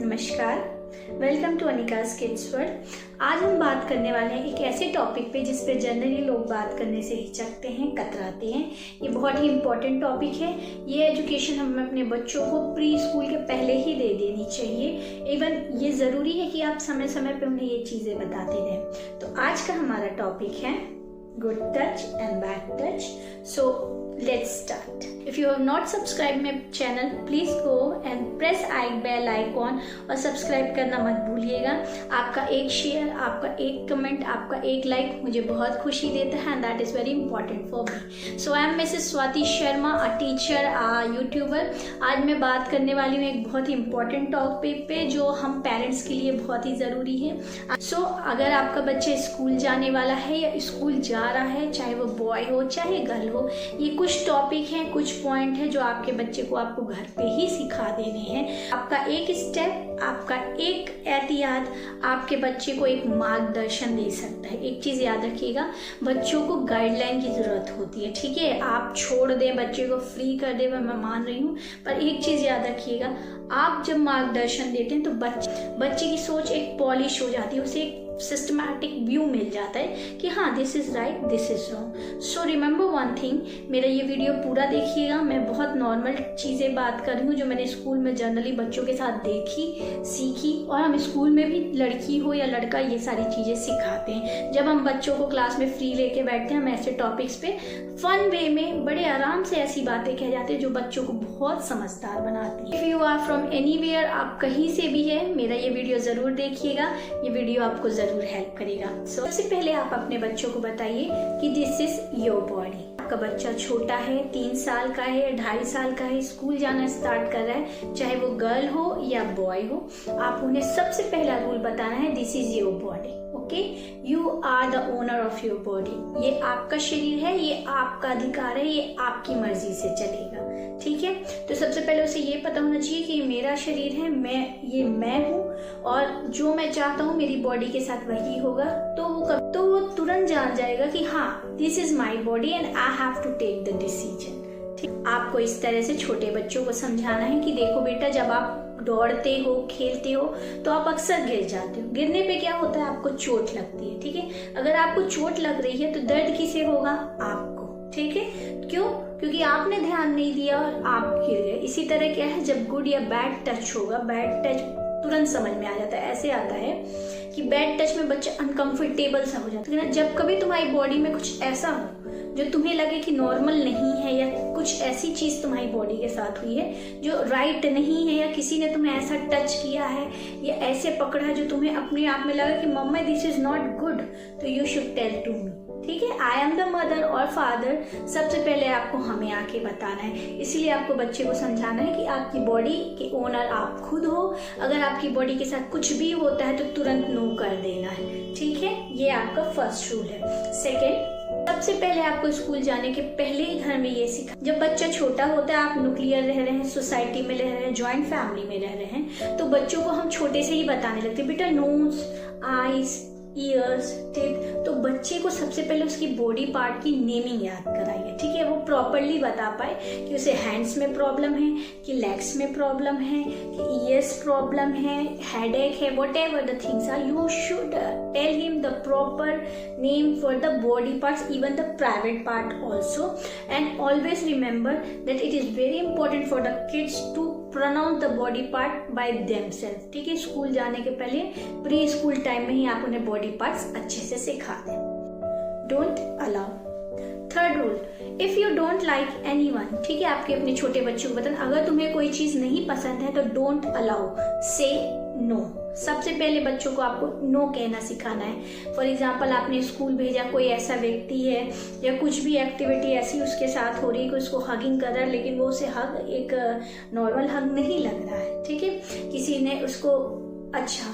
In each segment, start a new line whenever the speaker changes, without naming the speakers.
नमस्कार, welcome to अनिकास kids world. आज हम बात करने वाले हैं एक ऐसे टॉपिक पे जिस पे जनरली लोग बात करने से हिचकते हैं, कतराते हैं। ये बहुत ही इम्पोर्टेंट टॉपिक है। ये एजुकेशन हमें अपने बच्चों को प्री स्कूल के पहले ही दे देनी चाहिए। इवन ये ज़रूरी है कि आप समय समय पे उन्हें ये चीज़ें बताते रहें। तो आज का हमारा टॉपिक है good touch and bad touch. So let's start. If you have not subscribed my channel, please go and press bell icon और सब्सक्राइब करना मत भूलिएगा। आपका एक शेयर, आपका एक कमेंट, आपका एक लाइक मुझे बहुत खुशी देता है, and that is very important for me. So I am Mrs. Swati Sharma, a teacher, a YouTuber. आज मैं बात करने वाली हूँ एक बहुत ही इम्पोर्टेंट टॉपिक पे जो हम पेरेंट्स के लिए बहुत ही ज़रूरी है। So अगर आपका बच्चा स्कूल जाने वाला है या स्कूल जा रहा है, चाहे वो बॉय हो चाहे गर्ल हो, ये कुछ टॉपिक हैं, कुछ पॉइंट है जो आपके बच्चे को आपको घर पे ही सिखा देने हैं। आपका एक स्टेप, आपका एक एहतियात आपके बच्चे को एक मार्गदर्शन दे सकता है। एक चीज़ याद रखिएगा, बच्चों को गाइडलाइन की ज़रूरत होती है। ठीक है, आप छोड़ दें बच्चे को, फ्री कर दें, मैं मान रही हूँ, पर एक चीज़ याद रखिएगा, आप जब मार्गदर्शन देते हैं तो बच्चे की सोच एक पॉलिश हो जाती है, उसे एक सिस्टमैटिक व्यू मिल जाता है कि हाँ this is right, this is wrong. So remember one thing, मेरा ये वीडियो पूरा देखिएगा। मैं बहुत नॉर्मल चीज़ें बात कर रही हूँ जो मैंने स्कूल में जनरली बच्चों के साथ देखी, सीखी, और हम स्कूल में भी लड़की हो या लड़का ये सारी चीज़ें सिखाते हैं। जब हम बच्चों को क्लास में फ्री लेके बैठते हैं, हम ऐसे टॉपिक्स पे फन वे में बड़े आराम से ऐसी बातें कह जाते हैं जो बच्चों को बहुत समझदार बनाती है। If you are from anywhere, आप कहीं से भी है, मेरा ये वीडियो ज़रूर देखिएगा। ये वीडियो आपको ज़रूर हेल्प करेगा। सबसे पहले आप अपने बच्चों को बताइए कि दिस इज योर बॉडी। आपका बच्चा छोटा है, 3 साल का है, 2.5 साल का है, स्कूल जाना स्टार्ट कर रहा है, चाहे वो गर्ल हो या बॉय हो, आप उन्हें सबसे पहला रूल बताना है, this is your body. Okay, you are the owner of your body. ये आपका शरीर है, ये आपका अधिकार है, ये आपकी मर्जी से चलेगा। ठीक है, तो सबसे पहले उसे ये पता होना चाहिए कि ये मेरा शरीर है, मैं हूँ, और जो मैं चाहता हूँ मेरी बॉडी के साथ वही होगा। तो वो तुरंत जान जाएगा कि हाँ this is my body and I have to take the decision. ठीक, आपको इस तरह से छोटे बच्चों को समझाना है कि देखो बेटा, जब आप दौड़ते हो, खेलते हो, तो आप अक्सर गिर जाते हो। गिरने पे क्या होता है, आपको चोट लगती है। ठीक है, अगर आपको चोट लग रही है तो दर्द किसे होगा, आपको। ठीक है, क्यों? क्योंकि आपने ध्यान नहीं दिया और आप गिर गए। इसी तरह क्या है, जब गुड या बैड टच होगा, बैड टच तुरंत समझ में आ जाता है। ऐसे आता है कि बैड टच में बच्चा अनकंफर्टेबल सा हो जाता है। जब कभी तुम्हारी बॉडी में कुछ ऐसा हो जो तुम्हें लगे कि नॉर्मल नहीं है, या कुछ ऐसी चीज तुम्हारी बॉडी के साथ हुई है जो राइट नहीं है, या किसी ने तुम्हें ऐसा टच किया है या ऐसे पकड़ा है जो तुम्हें अपने आप में लगा कि mama this is not good, तो you should tell to me. ठीक है, आई एम द मदर और फादर, सबसे पहले आपको हमें आके बताना है। इसलिए आपको बच्चे को समझाना है कि आपकी बॉडी के ओनर आप खुद हो। अगर आपकी बॉडी के साथ कुछ भी होता है तो तुरंत नो कर देना है। ठीक है, ये आपका फर्स्ट रूल है। सेकेंड, सबसे पहले आपको स्कूल जाने के पहले ही घर में ये सीखा, जब बच्चा छोटा होता है, आप न्यूक्लियर रह रहे हैं, सोसाइटी में रह रहे हैं, ज्वाइंट फैमिली में रह रहे हैं, तो बच्चों को हम छोटे से ही बताने लगते हैं, बेटा नोज, आईज, ईयर्स, टिप। तो बच्चे को सबसे पहले उसकी बॉडी पार्ट की नेमिंग याद कराइए। ठीक है, वो प्रॉपरली बता पाए कि उसे हैंड्स में प्रॉब्लम है, कि लेग्स में प्रॉब्लम है, कि ईयर्स प्रॉब्लम है, हेडेक है, whatever the things are, you should tell him the proper name for the body parts, even the private part also. And always remember that it is very important for the kids to pronounce the body part by themselves. ठीक है, school जाने के पहले pre school time में ही आप उन्हें body parts अच्छे से सिखा दें। Don't allow. Third rule, if you don't like anyone, ठीक है, आपके अपने छोटे बच्चों को बताना, अगर तुम्हें कोई चीज नहीं पसंद है तो डोंट अलाउ, से नो। सबसे पहले बच्चों को आपको नो कहना सिखाना है। फॉर एग्जाम्पल, आपने स्कूल भेजा, कोई ऐसा व्यक्ति है या कुछ भी एक्टिविटी ऐसी उसके साथ हो रही है कि उसको हगिंग कर रहा है, लेकिन वो उसे हग एक नॉर्मल हग नहीं लग रहा है। ठीक है, किसी ने उसको, अच्छा,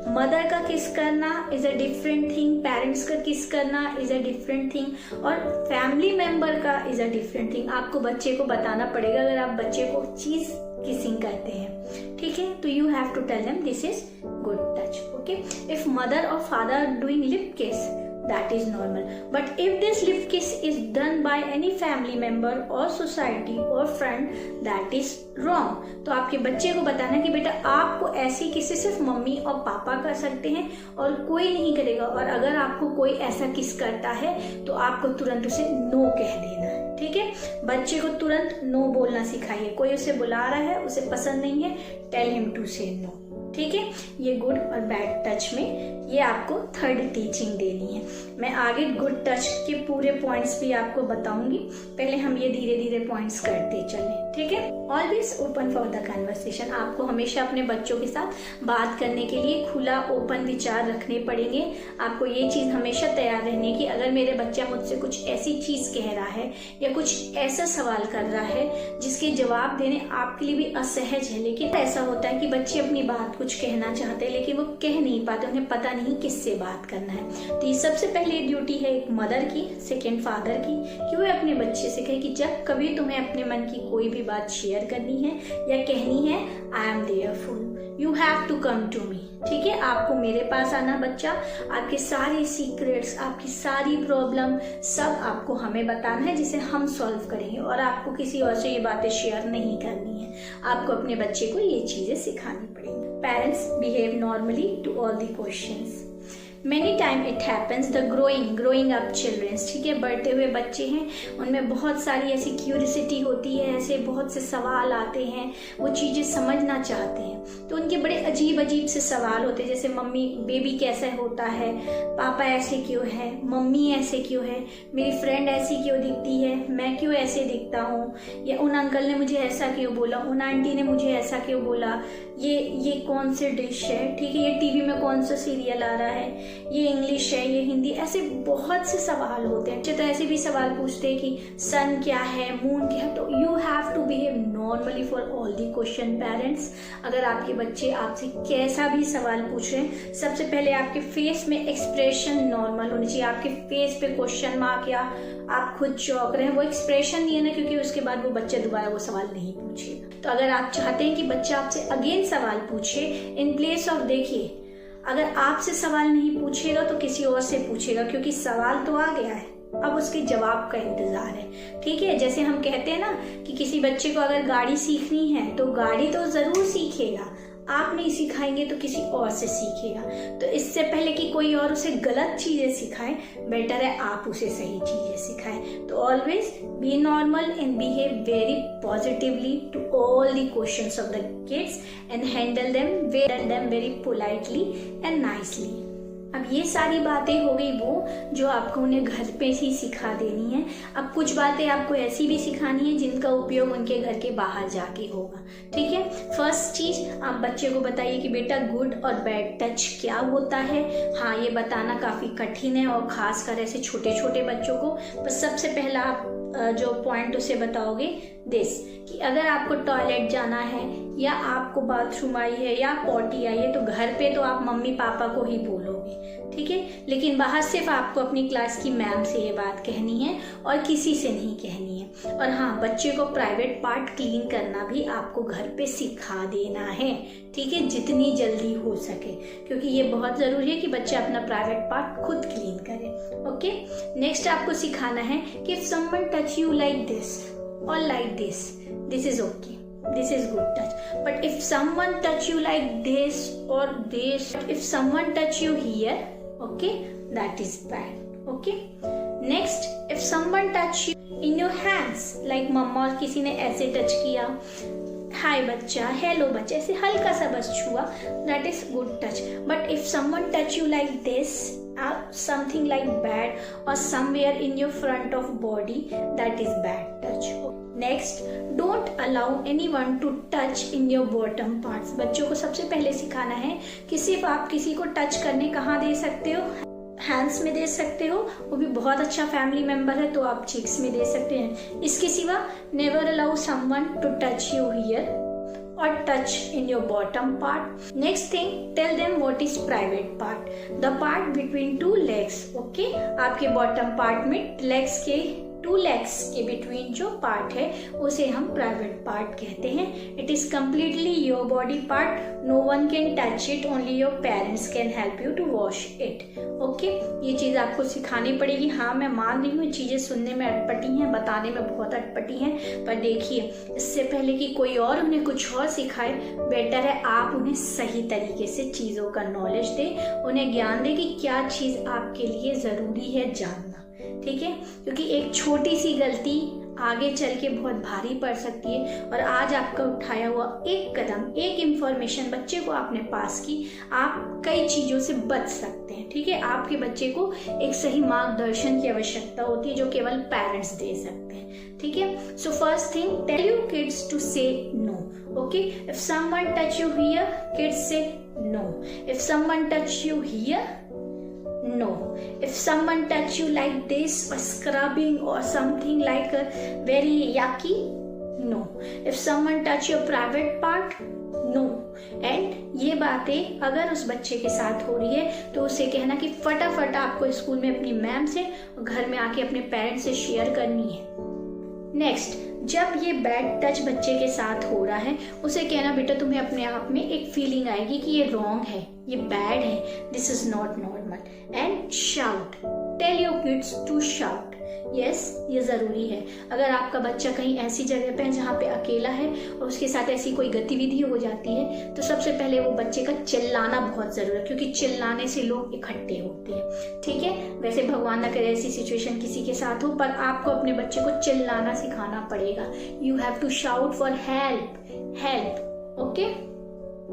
मदर का किस करना is a different thing, parents का किस करना इज अ डिफरेंट थिंग, और फैमिली मेंबर का इज अ डिफरेंट थिंग। आपको बच्चे को बताना पड़ेगा अगर आप बच्चे को चीज किसिंग करते हैं। ठीक है, तो you have to tell them this is good touch. Okay, if mother और father doing lip kiss, that is normal. But if this lip kiss is done by any family member or society or friend, that is wrong. तो आपके बच्चे को बताना कि बेटा आपको ऐसी किसी सिर्फ मम्मी और पापा कर सकते हैं और कोई नहीं करेगा, और अगर आपको कोई ऐसा किस करता है तो आपको तुरंत उसे नो कह देना है। ठीक है, बच्चे को तुरंत नो बोलना सिखाइए। कोई उसे बुला रहा है, उसे पसंद नहीं है, tell him to say no. ठीक है, ये गुड और बैड टच में ये आपको थर्ड टीचिंग देनी है। मैं आगे गुड टच के पूरे पॉइंट्स भी आपको बताऊंगी, पहले हम ये धीरे धीरे पॉइंट्स करते चलें। ठीक है, always open for the conversation. आपको हमेशा अपने बच्चों के साथ बात करने के लिए खुला ओपन विचार रखने पड़ेंगे। आपको ये चीज हमेशा तैयार रहनी है कि अगर मेरे बच्चा मुझसे कुछ ऐसी चीज कह रहा है या कुछ ऐसा सवाल कर रहा है जिसके जवाब देने आपके लिए भी असहज है, लेकिन ऐसा होता है कि बच्चे अपनी बात कुछ कहना चाहते हैं लेकिन वो कह नहीं पाते, उन्हें पता नहीं किससे बात करना है। तो ये सबसे पहले ड्यूटी है एक मदर की, सेकेंड फादर की, कि वो अपने बच्चे से कहे कि जब कभी तुम्हें अपने मन की कोई भी बात शेयर करनी है या कहनी है, I am there for you, have to come to me. ठीक है, आपको मेरे पास आना बच्चा, आपके सारे सीक्रेट्स, आपकी सारी प्रॉब्लम सब आपको हमें बताना है, जिसे हम सॉल्व करेंगे, और आपको किसी और से ये बातें शेयर नहीं करनी है। आपको अपने बच्चे को ये चीजें सिखानी पड़ेंगी। Parents behave normally to all the questions. Many time it happens the growing up children, ठीक है, बढ़ते हुए बच्चे हैं, उनमें बहुत सारी ऐसी क्यूरियोसिटी होती है, ऐसे बहुत से सवाल आते हैं, वो चीज़ें समझना चाहते हैं, तो उनके बड़े अजीब अजीब से सवाल होते हैं, जैसे मम्मी बेबी कैसे होता है, पापा ऐसे क्यों है, मम्मी ऐसे क्यों है, मेरी फ्रेंड ऐसी क्यों दिखती है, मैं क्यों ऐसे दिखता हूँ, या उन अंकल ने मुझे ऐसा क्यों बोला, उन आंटी ने मुझे ऐसा क्यों बोला, ये कौन सी डिश है, ठीक है, ये टीवी में कौन सा सीरियल आ रहा है, ये इंग्लिश है, ये हिंदी, ऐसे बहुत से सवाल होते हैं। तो ऐसे भी सवाल पूछते हैं कि सन क्या है, मून क्या है। तो you have to behave normally for all the question parents. अगर आपके बच्चे आपसे कैसा भी सवाल पूछ रहे हैं, सबसे पहले आपके फेस में एक्सप्रेशन नॉर्मल होनी चाहिए। आपके फेस पे क्वेश्चन मार्क या आप खुद चौंक रहे हैं, वो एक्सप्रेशन नहीं है ना, क्योंकि उसके बाद वो बच्चा दोबारा वो सवाल नहीं पूछेगा। तो अगर आप चाहते हैं कि बच्चा आपसे अगेन सवाल पूछे, इन प्लेस ऑफ, देखिए अगर आपसे सवाल नहीं पूछेगा तो किसी और से पूछेगा, क्योंकि सवाल तो आ गया है, अब उसके जवाब का इंतजार है। ठीक है, जैसे हम कहते हैं ना कि किसी बच्चे को अगर गाड़ी सीखनी है तो गाड़ी तो जरूर सीखेगा, आप नहीं सिखाएंगे तो किसी और से सीखेगा। तो इससे पहले कि कोई और उसे गलत चीजें सिखाए, बेटर है आप उसे सही चीजें सिखाएं। तो always be normal and behave very positively to all the questions of the kids and handle them very politely and nicely. अब ये सारी बातें हो गई वो जो आपको उन्हें घर पे ही सिखा देनी है। अब कुछ बातें आपको ऐसी भी सिखानी है जिनका उपयोग उनके घर के बाहर जाके होगा। ठीक है, फर्स्ट चीज आप बच्चे को बताइए कि बेटा गुड और बैड टच क्या होता है। हाँ, ये बताना काफी कठिन है और खासकर ऐसे छोटे छोटे बच्चों को। बस सबसे पहला आप जो पॉइंट उसे बताओगे दिस, कि अगर आपको टॉयलेट जाना है या आपको बाथरूम आई है या पॉटी आई है तो घर पे तो आप मम्मी पापा को ही बोलोगे। ठीक है, लेकिन बाहर सिर्फ आपको अपनी क्लास की मैम से ये बात कहनी है और किसी से नहीं कहनी है। और हाँ, बच्चे को प्राइवेट पार्ट क्लीन करना भी आपको घर पे सिखा देना है। ठीक है, जितनी जल्दी हो सके, क्योंकि ये बहुत जरूरी है कि बच्चा अपना प्राइवेट पार्ट खुद क्लीन करे। ओके, नेक्स्ट आपको सिखाना है कि if someone touch you like this or like this is okay, this is good touch. But if someone touch you like this or this, if someone touch you here, okay, that is bad. Okay, next, if someone touch you in your hands like मम्मा और किसी ने ऐसे touch किया, हाय बच्चा, hello बच्चा, ऐसे हल्का सा बस छुआ, that is good touch. But if someone touch you like this, something like bad or somewhere in your front of body, that is bad touch. Next, don't allow anyone to touch in your bottom parts. बच्चों को सबसे पहले सिखाना है कि सिर्फ आप किसी को टच करने कहाँ दे सकते हो, हैंड्स में दे सकते हो, वो भी बहुत अच्छा फैमिली मेंबर है तो आप चिक्स में दे सकते हैं। इसके सिवा never allow someone to touch you here or touch in your bottom part. Next thing, tell them what is private part, the part between two legs. Okay, आपके bottom part में legs के 2 legs के between जो part है उसे हम private part कहते हैं। It is completely your body part, no one can touch it, only your parents can help you to wash it. Okay, ये चीज़ आपको सिखानी पड़ेगी। हाँ, मैं मान रही हूँ ये चीज़ें सुनने में अटपटी हैं, बताने में बहुत अटपटी हैं, पर देखिए इससे पहले कि कोई और उन्हें कुछ और सिखाए, बेटर है आप उन्हें सही तरीके से चीज़ों का नॉलेज दें, उन्हें ज्ञान दें कि क्या चीज़ आपके लिए ज़रूरी है जानना। ठीक है, क्योंकि एक छोटी सी गलती आगे चल के बहुत भारी पड़ सकती है, और आज आपका उठाया हुआ एक कदम, एक इंफॉर्मेशन बच्चे को आपने पास की, आप कई चीज़ों से बच सकते हैं। ठीक है, आपके बच्चे को एक सही मार्गदर्शन की आवश्यकता होती है जो केवल पेरेंट्स दे सकते हैं। ठीक है, so first thing, tell your kids to say no. Okay, if someone touch you here, kids say no. If someone touch you here, no. If someone touch you like this or scrubbing or something like very yucky, no. If someone touch your private part, no. And ये बातें अगर उस बच्चे के साथ हो रही है तो उसे कहना कि फटाफट आपको स्कूल में अपनी मैम से और घर में आके अपने पेरेंट्स से शेयर करनी है। नेक्स्ट, जब ये बैड टच बच्चे के साथ हो रहा है उसे कहना बेटा तुम्हें अपने आप में एक फीलिंग आएगी कि ये रॉन्ग है, ये बैड है, this is not normal. And shout, tell your kids to shout. Yes, ये ज़रूरी है। अगर आपका बच्चा कहीं ऐसी जगह पे है जहाँ पे अकेला है और उसके साथ ऐसी कोई गतिविधि हो जाती है तो सबसे पहले वो बच्चे का चिल्लाना बहुत ज़रूरी है, क्योंकि चिल्लाने से लोग इकट्ठे होते हैं। ठीक है, वैसे भगवान ना करे ऐसी सिचुएशन किसी के साथ हो, पर आपको अपने बच्चे को चिल्लाना सिखाना पड़ेगा। You have to shout for help, help. Okay,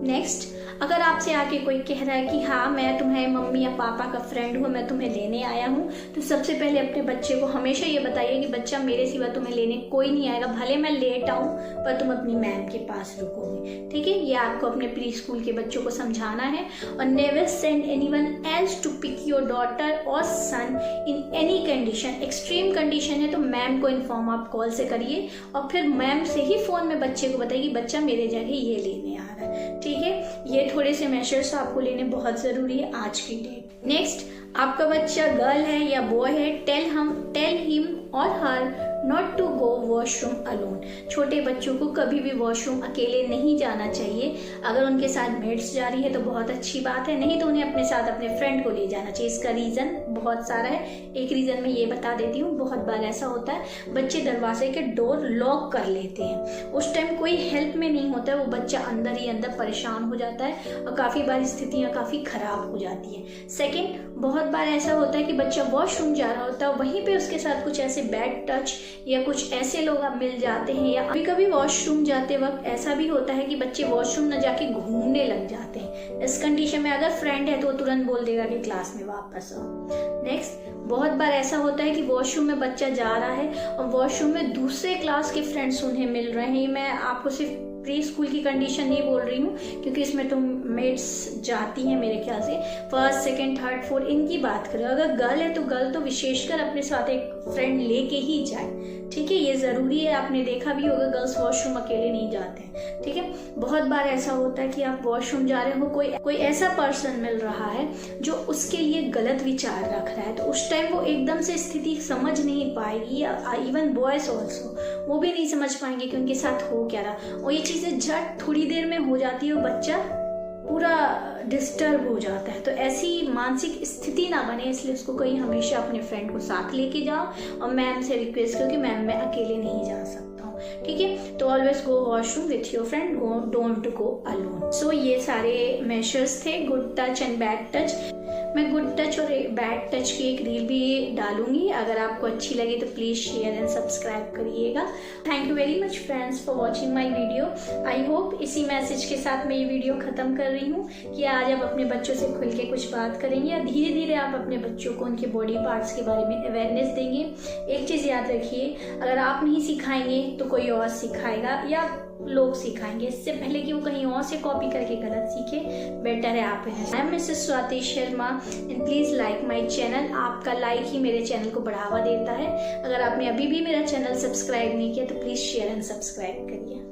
next, अगर आपसे आके कोई कह रहा है कि हाँ मैं तुम्हें मम्मी या पापा का फ्रेंड हूँ, मैं तुम्हें लेने आया हूँ, तो सबसे पहले अपने बच्चे को हमेशा ये बताइए कि बच्चा मेरे सिवा तुम्हें लेने कोई नहीं आएगा, भले मैं लेट आऊँ पर तुम अपनी मैम के पास रुकोगे। ठीक है, ये आपको अपने प्री स्कूल के बच्चों को समझाना है। और never send anyone else to pick your daughter और son in any condition. Extreme condition है तो मैम को इन्फॉर्म आप कॉल से करिए और फिर मैम से ही फोन में बच्चे को बताइए कि बच्चा मेरे जगह ये लेने आ रहा है। ठीक है, ये थोड़े से मेजर्स आपको लेने बहुत जरूरी है आज की डेट। नेक्स्ट, आपका बच्चा गर्ल है या बॉय है, टेल हिम और her not to go washroom alone. छोटे बच्चों को कभी भी वॉशरूम अकेले नहीं जाना चाहिए। अगर उनके साथ मेट्स जा रही है तो बहुत अच्छी बात है, नहीं तो उन्हें अपने साथ अपने फ्रेंड को ले जाना चाहिए। इसका रीज़न बहुत सारा है, एक रीज़न मैं ये बता देती हूँ। बहुत बार ऐसा होता है बच्चे दरवाजे के डोर लॉक कर लेते हैं, उस टाइम कोई हेल्प में नहीं होता है, वो बच्चा अंदर ही अंदर परेशान हो जाता है और काफ़ी बार स्थितियाँ काफ़ी ख़राब हो जाती है। सेकेंड, बहुत बार ऐसा होता है कि बच्चा वॉशरूम जा रहा होता है, वहीं पे उसके साथ कुछ ऐसे बैड टच या कुछ ऐसे लोग आप मिल जाते हैं, या कभी कभी वॉशरूम जाते वक्त ऐसा भी होता है कि बच्चे वॉशरूम न जाके घूमने लग जाते हैं। इस कंडीशन में अगर फ्रेंड है तो वो तुरंत बोल देगा कि क्लास में वापस आओ। नेक्स्ट, बहुत बार ऐसा होता है कि वॉशरूम में बच्चा जा रहा है और वॉशरूम में दूसरे क्लास के फ्रेंड्स उन्हें मिल रहे हैं। मैं आपको सिर्फ प्री स्कूल की कंडीशन नहीं बोल रही हूँ, क्योंकि इसमें तो मेट्स जाती हैं मेरे ख्याल से, फर्स्ट सेकंड थर्ड फोर्थ, इनकी बात करें। अगर गर्ल है तो गर्ल तो विशेषकर अपने साथ एक फ्रेंड लेके ही जाए। ठीक है, ये ज़रूरी है। आपने देखा भी होगा गर्ल्स वॉशरूम अकेले नहीं जाते हैं। ठीक है, बहुत बार ऐसा होता है कि आप वॉशरूम जा रहे हो, कोई ऐसा पर्सन मिल रहा है जो उसके लिए गलत विचार रख रहा है, तो उस टाइम वो एकदम से स्थिति समझ नहीं पाएगी। इवन बॉयज ऑल्सो वो भी नहीं समझ पाएंगे कि उनके साथ हो क्या रहा, और ये चीज़ें झट थोड़ी देर में हो जाती है और बच्चा पूरा डिस्टर्ब हो जाता है। तो ऐसी मानसिक स्थिति ना बने, इसलिए उसको कहीं हमेशा अपने फ्रेंड को साथ लेके जाओ और मैम से रिक्वेस्ट करो कि मैम मैं अकेले नहीं जा सकता हूँ। ठीक है, तो always go washroom with your friend, don't go alone. So ये सारे मेजर्स थे, good touch and bad touch. मैं गुड टच और बैड टच की एक रील भी डालूंगी, अगर आपको अच्छी लगे तो प्लीज़ शेयर एंड सब्सक्राइब करिएगा। Thank you very much friends for watching my video. I hope इसी मैसेज के साथ मैं ये वीडियो ख़त्म कर रही हूँ कि आज आप अपने बच्चों से खुल के कुछ बात करेंगे, या धीरे धीरे आप अपने बच्चों को उनके बॉडी पार्ट्स के बारे में अवेयरनेस देंगे। एक चीज़ याद रखिए, अगर आप नहीं सिखाएंगे तो कोई और सिखाएगा या लोग सिखाएंगे। इससे पहले कि वो कहीं और से कॉपी करके गलत सीखे, बेटर है आप इन्हें। I am Mrs Swati Sharma and please like my channel. आपका लाइक ही मेरे चैनल को बढ़ावा देता है। अगर आपने अभी भी मेरा चैनल सब्सक्राइब नहीं किया तो प्लीज़ शेयर एंड सब्सक्राइब करिए।